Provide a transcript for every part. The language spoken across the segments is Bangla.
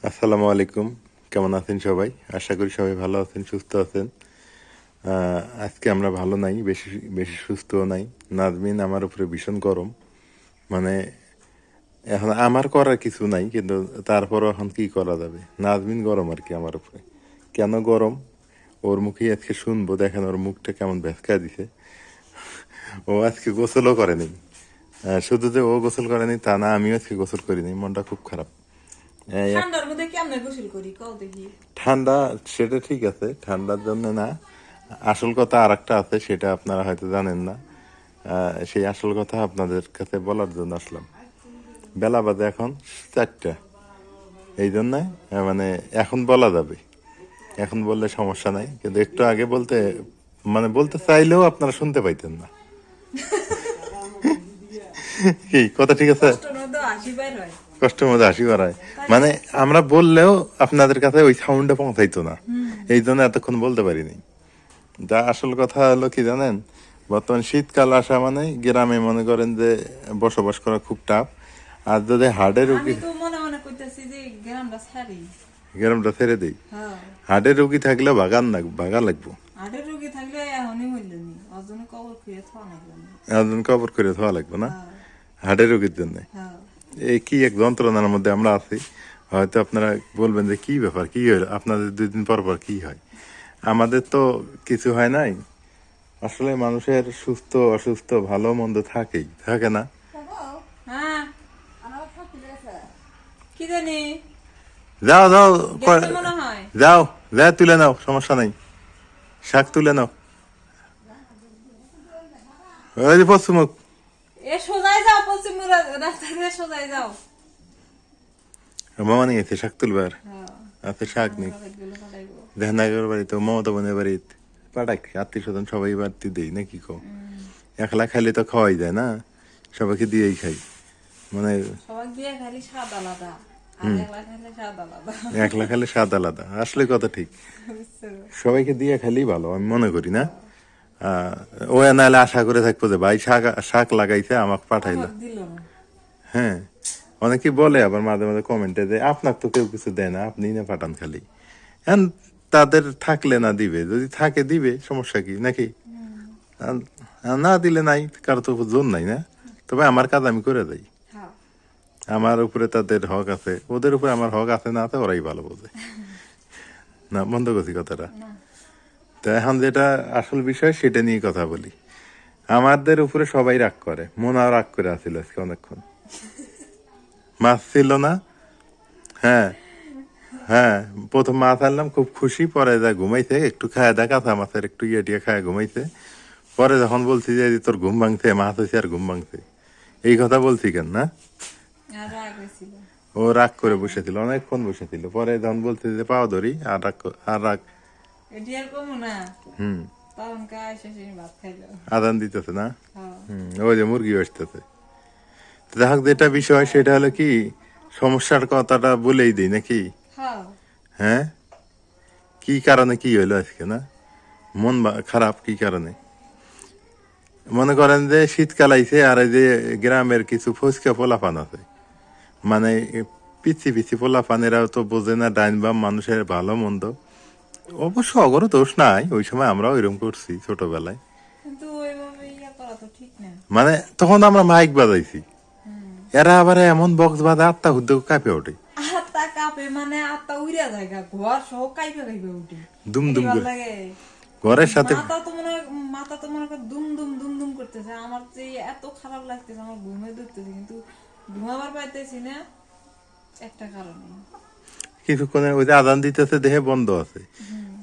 আসসালামু আলাইকুম। কেমন আছেন সবাই? আশা করি সবাই ভালো আছেন, সুস্থ আছেন। আজকে আমরা ভালো নাই, বেশি বেশি সুস্থও নাই। নাজমিন আমার উপরে ভীষণ গরম। মানে এখন আমার করার কিছু নাই, কিন্তু তারপরও এখন কি করা যাবে? নাজমিন গরম আর কি আমার উপরে। কেন গরম? ওর মুখেই আজকে শুনবো। দেখেন ওর মুখটা কেমন ভেসকা দিছে। ও আজকে গোসলও করেনি। শুধু যে ও গোসল করেনি তা না, আমিও আজকে গোসল করিনি। মনটা খুব খারাপ। ঠান্ডার মধ্যে কেমনে গোসল করি কও দেখি। ঠান্ডা, সেটা ঠিক আছে, ঠান্ডার জন্য না। আসল কথা আর একটা আছে, সেটা আপনারা হয়তো জানেন না। সেই আসল কথা আপনাদের কাছে বলার জন্য আসলাম। বেলা বাজে এখন 4টা। এই জন্য মানে এখন বলা যাবে, এখন বললে সমস্যা নাই, কিন্তু একটু আগে বলতে মানে বলতে চাইলেও আপনারা শুনতে পাইতেন না। কি কথা ঠিক আছে? কষ্টর মধ্যে হাসি বের হয়। কষ্টের মধ্যে হাসি করায়। মানে আমরা বললেও আপনাদের কাছে ওই সাউন্ডটা পৌঁছাইতো না, এই জন্য এতক্ষণ বলতে পারিনি। যা আসল কথা হলো কি জানেন, বর্তমান শীতকাল আসা মানে গ্রামে মনে করেন যে বসবাস করা খুব টাফ। আর যদি হার্টের আমি রুগী, তো মনে মনে কইতাছি যে গ্রামটা ছাড়ি। গ্রামটা ছেড়ে দিই। হ্যাঁ, হার্টের রুগী থাকলে ভাগা লাগবো। হাটের রোগী থাকলে এখনই হইলনি, অজনে কবর খুঁড়ে থাওয়া লাগবে। একজন কবর করে ধোয়া লাগবে না হ্যাঁ, হার্টের রুগীর জন্য। হ্যাঁ। এই কি এক যন্ত্রণার মধ্যে আমরা আছি। হয়তো আপনারা বলবেন যে কি ব্যাপার, কি হলো আপনাদের 2 দিন পর পর কি হয়? আমাদের তো কিছু হয় নাই। আসলে মানুষের সুস্থ অসুস্থ ভালো মন্দ থাকেই, থাকে না? হ্যাঁ, কি জানি যাও যাও, গেছে মনে হয়। যাও, যা তুলে নাও, সমস্যা নাই। শাক তুলে নাও। ওই যে পশ্চিমুখ। এ সোজাই যাও, পশ্চিম রাস্তা দিয়ে সোজাই যাও। মামা নিয়েছে শাক তুলবার। হ্যাঁ, আচ্ছা, শাক নেই। গুলো পাঠাইবো। দেহনাগর বাড়িতে মমতা বোনের বাড়িতে পাঠাক, আত্মীয় স্বজন সবাই বাড়তি দেই নাকি কো? একলা খাইলে তো খাওয়াই যায় না, সবাইকে দিয়েই খাই। মানে সবাই দিয়ে খালি স্বাদ আলাদা, আর একলা খাইলে স্বাদ আলাদা। একলা খাইলে স্বাদ আলাদা, আসলে কথা ঠিক। বুঝছো? সবাইকে দিয়ে খাইলেই ভালো, আমি মনে করি না। ও নাহলে আশা করে থাকবো যে ভাই শাক শাক লাগাইছে আমাকে পাঠাইলো। আমার দিল না। হ্যাঁ, অনেকে বলে আবার মাঝে মাঝে কমেন্টে যে আপনার তো কেউ কিছু দেয় না, আপনি না পাঠান খালি। হ্যাঁ, তাদের থাকলে না দিবে, যদি থাকে দিবে, সমস্যা কি নাকি? আর না দিলে নাই, কারো তো জোর নাই না। তবে আমার কাজ আমি করে দেই। হ্যাঁ, আমার উপরে তাদের হক আছে, ওদের উপরে আমার হক আছে না আছে ওরাই ভালো বোঝে। না, বন্ধ করছি কথাটা। না। তো এখন যেটা আসল বিষয় সেটা নিয়ে কথা বলি। আমাদের উপরে সবাই রাগ করে, মোনাও রাগ করে আসছিল আজকে অনেকক্ষণ। মাছ ছিল না। হ্যাঁ, হ্যাঁ, প্রথম মাছ আনলাম, খুব খুশি। পরে যা ঘুমাইছে, একটু খায় দেখা কাঁচা মাছের একটু ইয়ে টিয়ে খায় ঘুমাইছে। পরে যখন বলছি যে তোর ঘুম ভাঙছে, মাছ হয়েছে আর ঘুম ভাঙছে, এই কথা বলছি কেন না? আর রাগ হয়েছিল। ও রাগ করে বসেছিল, অনেকক্ষণ বসেছিল। পরে যখন বলছে যে পাও ধরি, আর রাগ। এটি আর কমু না। হুম, তখন কাজ শেষে ভাত খাইলো। আদান দিতেছে না। হ্যাঁ, ওই যে মুরগি আসতেছে। যাই হোক, যেটা বিষয় সেটা হলো কি, সমস্যার কথাটা বলেই দিই নাকি? হ্যাঁ। হ্যাঁ, কি কারণে কি হইলো আজকে না? মন খারাপ কি কারণে? মনে করেন যে শীতকাল আইছে, আর এই যে গ্রামের কিছু ফসকা পোলাপান আছে, মানে পিছি পিছি পোলাপানেরাও তো বোঝে না ডাইন বাম মানুষের ভালো মন্দ। অবশ্য অগরও দোষ নাই, ওই সময় আমরাও এরকম করছি ছোটবেলায়। কিন্তু ওইভাবে ইয়া করা তো ঠিক না। মানে তখন আমরা মাইক বাজাইছি, এরা আবার এমন বক্স বাজে আত্মা হুদ্দে কাঁপে ওঠে। আত্মা কাঁপে মানে আত্মা উড়িয়া যায় গা, ঘর সহ কাইপে কাইপে উঠে। দুম এটি দুম ভাল করে লাগে। ঘরের সাথে। মাথা তো মনে হয় দুম দুম দুম দুম করতেছে। আমার যে এত খারাপ লাগতেছে, আমার ঘুমে ধরতেছে, কিন্তু ঘুমাবার পাইতেছি না একটা কারণে। কিছুক্ষণের ওই যে আদান দিতেছে, দেহে বন্ধ আছে।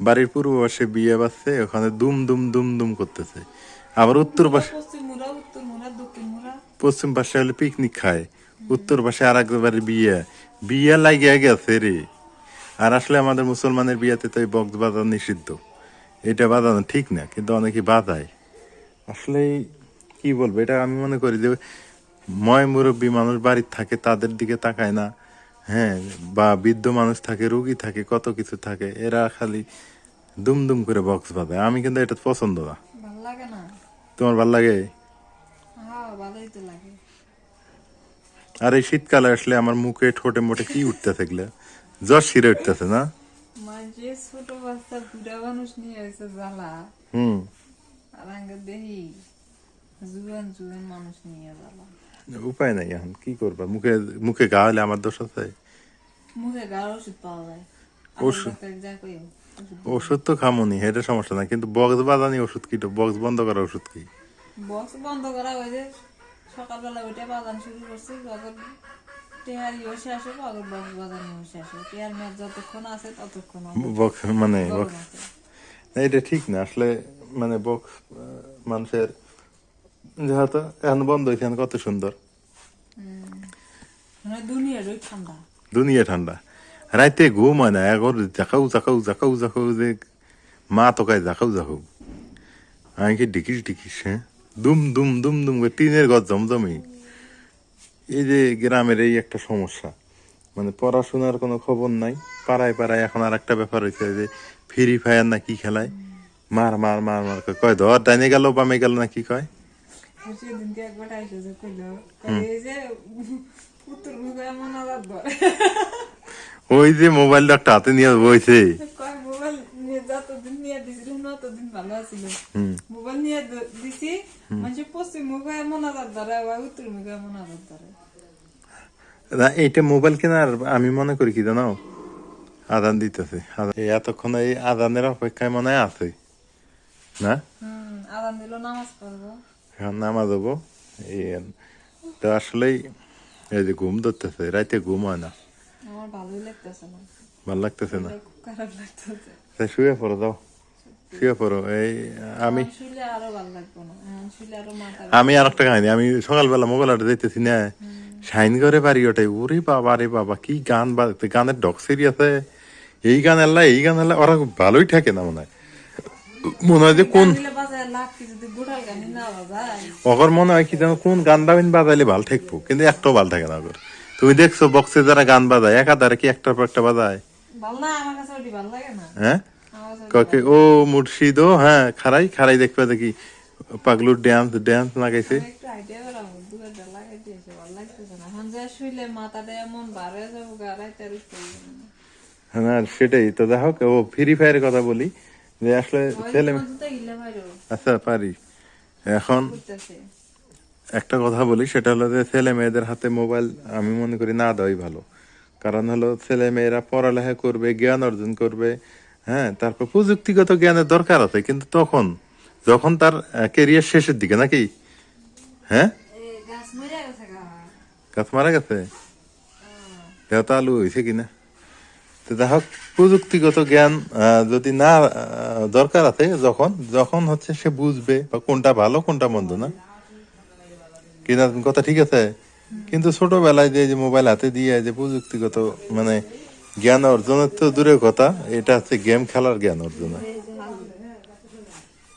বাড়ির পূর্ব পাশে বিয়ে বাজছে, ওখানে দুম দুম দুম দুম করতেছে। আবার উত্তর পাশে, পশ্চিম মুড়া, উত্তর মুড়া, দক্ষিণ মুড়া। পশ্চিম পাশে হলে পিকনিক খায়, উত্তর পাশে আর একবারে বিয়ে, বিয়ে লাগিয়ে গেছে রে। আর আসলে আমাদের মুসলমানের বিয়েতে তো এই বক্স বাজানো নিষিদ্ধ, এটা বাজানো ঠিক না, কিন্তু অনেকে বাজায়। আসলে কি বলবো, এটা আমি মনে করি যে ময় মুরব্বী মানুষ বাড়ির থাকে, তাদের দিকে তাকায় না। হ্যাঁ, বা বৃদ্ধ মানুষ থাকে, রুগী থাকে, কত কিছু থাকে, এরা খালি দুম দুম করে বক্স বাজায়। আমি কিন্তু এটা পছন্দ না। ভাল লাগে না। তোমার ভাল লাগে? হ্যাঁ, ভালোই তো লাগে। আর এই শীতকালে আসলে আমার মুখে ঠোঁটে মোটে কি উঠতে থাকলে, জ্বর শিরে উঠতেছে না? মাঝে ছোট বাচ্চা বুড়া মানুষ নিয়ে এসে জ্বালা, হুম। আর আগে দেখি জুয়ান জুয়ান মানুষ নিয়ে জ্বালা। উপায় নাই, এখন কি করবা? মুখে মুখে ঘা হলে আমার দোষ আছে? মুখে গার ওষুধ পাওয়া যায়, ওষুধ ডাক্তার যা কই ওষুধ তো খামুনি, এটা সমস্যা না, কিন্তু বক্স বাজানি ওষুধ কি? বক্স বন্ধ করা ওষুধ কি? বক্স বন্ধ করা ওই যে সকালবেলা ওইটা বাজানো শুরু করছে, যখন টেহারিও শেষ হবে আগের বক্স বাজানিও শেষ হবে। টেহার মেয়াদ যতক্ষণ আছে ততক্ষণ আমার বক্স মানে গরম বক্স আছে। না, এটা ঠিক না আসলে। মানে বক্স মানুষের যেহেতু এখন বন্ধ হয়েছে, এখন কত সুন্দর মানে দুনিয়ার ওই ঠান্ডা। দুনিয়া ঠান্ডা। রাইতে ঘুম হয় না, এখন জাকাউ জাকাউ জাকাউ জাকাউ যে মা তোকায় জাকাউ জাকাউ। আমি কি ডিকিস ডিকিস, হ্যাঁ, দুম দুম দুম দুম করে টিনের ঘর জমজমি। এই যে গ্রামের এই একটা সমস্যা, মানে পড়াশোনার কোনো খবর নাই। পাড়ায় পাড়ায় এখন আর একটা ব্যাপার হয়েছে যে ফ্রি ফায়ার না কি খেলায়, মার মার মার মার করে কয় ধর ডাইনে গেল বামে গেল না কি কয়। সেদিনকে একবার আইসে যে কইলো, এই যে পুতুল মুখে এমন আঘাত ধরে, ওই যে মোবাইলটা একটা হাতে নিয়ে বইছে। কয় মোবাইল নিয়ে যতদিন নিয়ে দিছিল ততদিন ভালো আছিল, মোবাইল নিয়ে দিছি মানে পশ্চিম মুখে এমন আঘাত ধরে, আবার উত্তর মুখে এমন আঘাত ধরে। না এইটা মোবাইল কেনার আমি মনে করি কি জানো, আদান দিতেছে। এই এতক্ষণ এই আদানের অপেক্ষায় মনে হয় আছে না? আদান দিল নামাজ পড়বো। এখন নামাজ হবো। এই তো আসলেই এই যে ঘুম ধরতেছে, রাইতে ঘুম হয় না। আমার ভালোই লাগতেছে না, ভাল লাগতেছে না? খুব খারাপ লাগতেছে। তাই শুয়ে পড়ো, দাও শুয়ে পড়ো। এই আমি শুলে আরো ভালো লাগবে না, শুলে আরো মাথা আমি আর একটা কাহিনী, আমি সকালবেলা মোবাইল হাটে যাইতেছি না, শাইন করে বাড়ি ওঠে, ওরে বাবা রে বাবা কি গান বাজতে, গানের ডক সেরি আছে, এই গান আল্লাহ এই গান আল্লাহ, ওরা ভালোই থাকে না মনে হয়। মনে হয় যে কোন বাজায় লাভ কি যদি গোটাল গানি না বাজায়। অগর মনে হয় কি যেন কোন গান বাবিন বাজাইলে ভাল ঠেকবো, কিন্তু একটাও ভাল থাকে না অগর। তুমি দেখছো বক্সে যারা গান বাজায় একাধারে কি একটার পর একটা বাজায়? ভাল না, আমার কাছে ওটি ভাল লাগে না। হ্যাঁ, আমার কাছে ওটি কাকে ও মুর্শিদ, ও হ্যাঁ, খারাই খারাই দেখবে দেখি পাগলুর ড্যান্স ড্যান্স লাগাইছে। আমি একটু আইডিয়া করাবো, দুটো লাগাই দিয়েছে, ভাল লাগতেছে না। এখন যা শুইলে মাথাটা এমন বারে যাবো গাড়াইতে আর উঠতে পারবো না। হ্যাঁ সেটাই তো। দেখো ও ফ্রি ফায়ারের কথা বলি যে আসলে ছেলে, তোমার জুতা গিলে ভাইরো আচ্ছা পারি। এখন করতেছে। একটা কথা বলি, সেটা হলো যে ছেলে মেয়েদের হাতে মোবাইল আমি মনে করি না দেওয়াই ভালো। কারণ হলো ছেলে মেয়েরা পড়ালেখা করবে, জ্ঞান অর্জন করবে, হ্যাঁ, তারপর প্রযুক্তিগত জ্ঞানের দরকার আছে, কিন্তু তখন যখন তার কেরিয়ার শেষের দিকে নাকি, হ্যাঁ, গাছ মরে গেছে গা। গাছ মারা গেছে, দেহতা আলু হয়েছে কিনা। তো যাই হোক, প্রযুক্তিগত জ্ঞান যদি না দরকার আছে, যখন যখন হচ্ছে সে বুঝবে বা কোনটা ভালো কোনটা মন্দ না কিনা, কথা ঠিক আছে। কিন্তু ছোটবেলায় যে যে মোবাইল হাতে দিয়ে যে প্রযুক্তিগত মানে জ্ঞান অর্জনের তো দূরের কথা, এটা হচ্ছে গেম খেলার জ্ঞান অর্জন হয়।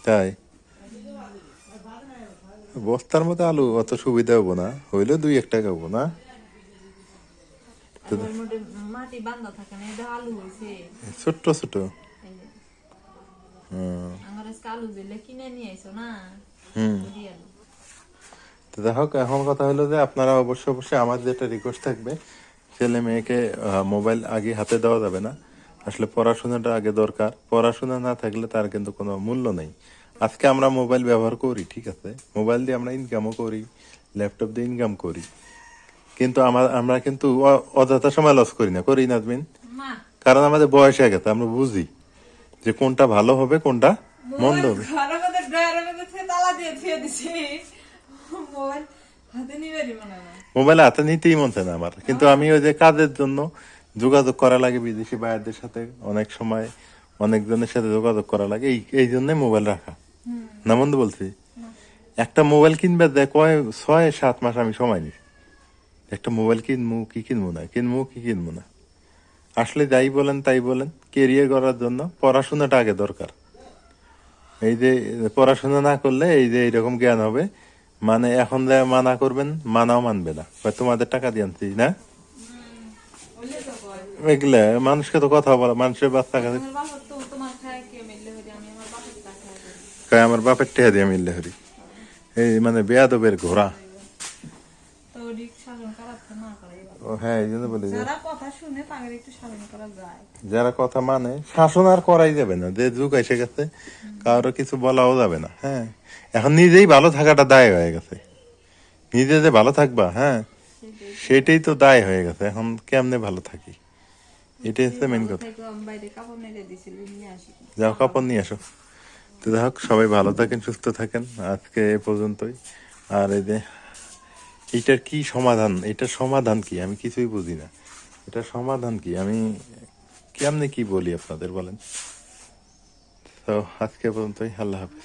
তাই বস্তার মধ্যে আলু অত সুবিধা হবো না, হইলেও 2-1 টাকা হবো না। ওর মধ্যে মাটি বান্ধা থাকে না, এটা আলু হয়েছে। ছোট্ট ছোট। এই যে, হুম আমার আজকে আলু দিলে কিনে নিয়ে আইসো না, হুম। ওই আলু। তো যাই হোক, এখন কথা হলো যে আপনারা অবশ্যই অবশ্যই আমার যেটা রিকোয়েস্ট থাকবে, ছেলে মেয়েকে মোবাইল আগে হাতে দেওয়া যাবে না। আসলে পড়াশোনাটা আগে দরকার, পড়াশোনা না থাকলে তার কিন্তু কোনো মূল্য নেই। আজকে আমরা মোবাইল ব্যবহার করি ঠিক আছে, মোবাইল দিয়ে আমরা ইনকামও করি, ল্যাপটপ দিয়ে ইনকাম করি, কিন্তু আমরা কিন্তু অযথা সময় লস করি না, করি না নাজমিন? মা কারণ আমাদের বয়স হয়ে গেছে, আমরা বুঝি যে কোনটা ভালো হবে কোনটা মন্দ হবে। ঘরের মধ্যে ড্রয়ারের মধ্যে থেকে তালা দিয়ে থুয়ে দিছি, মোবাইল হাতে নিবেরই মনে হয় না। মোবাইল হাতে নিতেই মন চায় না আমার, কিন্তু আমি ওই যে কাজের জন্য যোগাযোগ করা লাগে বিদেশি ভাইয়াদের সাথে, অনেক সময় অনেকজনের সাথে যোগাযোগ করা লাগে, এই এই জন্যই মোবাইল রাখা। না মন্দ বলছি? একটা মোবাইল কিনবে দেয় কয় 6-7 মাস আমি সময় নিই, একটা মোবাইল কিনবো কি কিনবো না, কিনবো কি কিনবো না। আসলে যাই বলেন তাই বলেন, কেরিয়ার করার জন্য পড়াশোনাটা আগে দরকার। এই যে পড়াশোনা না করলে এই যে এইরকম জ্ঞান হবে, মানে এখন যা মানা করবেন মানাও মানবে না, বা তোমাদের টাকা দিয়ে আনছি না, ওইলে তো কয়, এগুলা মানুষকে তো কথা বলা, মানুষের বাচ্চা কাছে তোমার বাবা তো তোমার খায় কে মিললে হইলে আমি আমার বাবার টাকা খাই। কয় আমার বাপের টেহা দিয়ে মিললে হরি। এই মানে বেয়াদবের ঘোড়া। তো রিক্সা শাসন করার তো না করে। ও হ্যাঁ, এই জন্য বলি যে যারা কথা শুনে তাদের একটু শাসন করা যায়। যারা কথা মানে শাসন আর করাই যাবে না, যে যুগ এসে গেছে কারো কিছু বলাও যাবে না। হ্যাঁ, এখন নিজেই ভালো থাকাটা দায় হয়ে গেছে। নিজে যে ভালো থাকবা, হ্যাঁ, সেটাই। সেটাই তো দায় হয়ে গেছে। এখন কেমনে ভালো থাকি, এটাই হচ্ছে মেন কথা। থেকে আমি বাইরে কাপড় মেলে দিছিল, নিয়ে আসি। যাও কাপড় নিয়ে আসো। তো যাই হোক, সবাই ভালো থাকেন, সুস্থ থাকেন। আজকে এ পর্যন্তই। আর এই যে এটার কি সমাধান, এটার সমাধান কি আমি কিছুই বুঝি না। এটার সমাধান কি আমি কেমনে কি বলি আপনাদের বলেন। তো আজকে এ পর্যন্তই, আল্লাহ হাফেজ।